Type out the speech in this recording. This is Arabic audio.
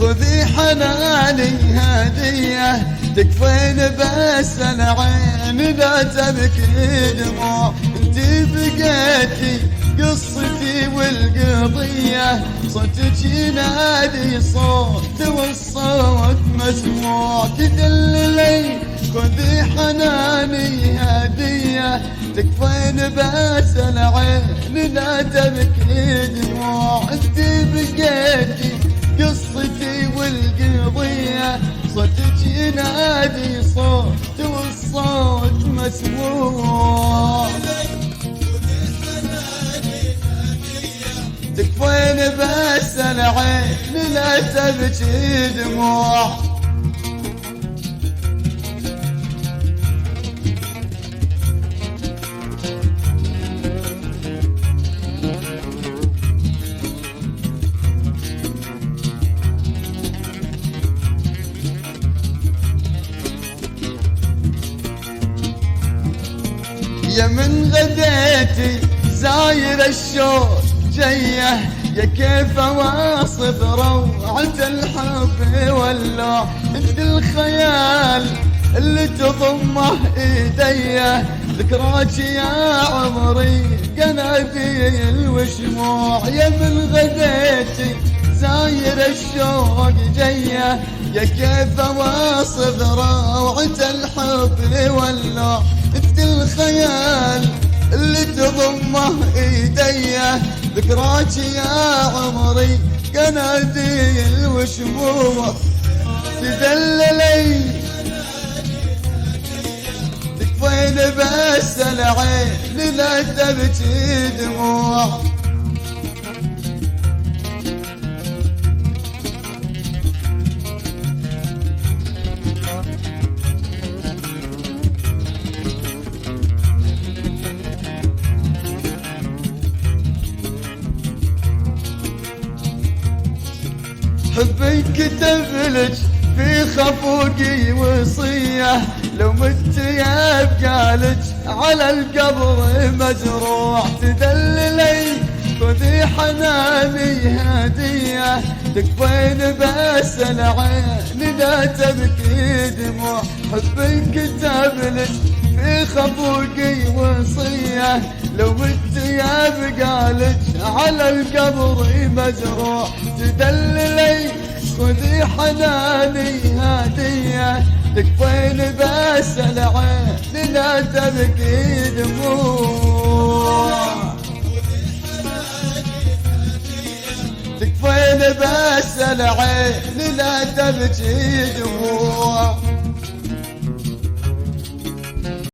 خذي حناني هدية تكفين بس العين لا تبكي دموع. انتي بقيتي قصتي والقضية صوتك ينادي صوت والصوت مسموع. تدللي خذي حناني هدية تكفين بس العين لا تبكي دموع. انتي بقيتي قصتي والقضية صوتك ينادي صوت والصوت مسموع. تكفين بس العين لا تبكي دموع. يا من غديتي زاير الشوق جيه يا كيف واصف روعة الحب والله. انت الخيال اللي تضمه ايديه ذكراك يا عمري قناديل وشموع. يا من غديتي زاير الشوق جيه يا كيف واصف روعة الحب والله. انت الخيال اللي تضمه ايديه ذكراك يا عمري قناديل وشموع. تدللي تكفين بس العين لا تبكي دموع. حبي كتبلك في خفوقي وصية لو مت يبقى لك على القبر مجروح. تدللي خذي حناني هدية تكفين بس العين لا تبكي دموع. حبي كتبلك في خفوقي وصية لو مت يبقى لك على القبر مجروح. تدللي خذي حناني هدية تكفين بس العين لا تبكي دموع. تكفين بس العين لا تبكي دموع.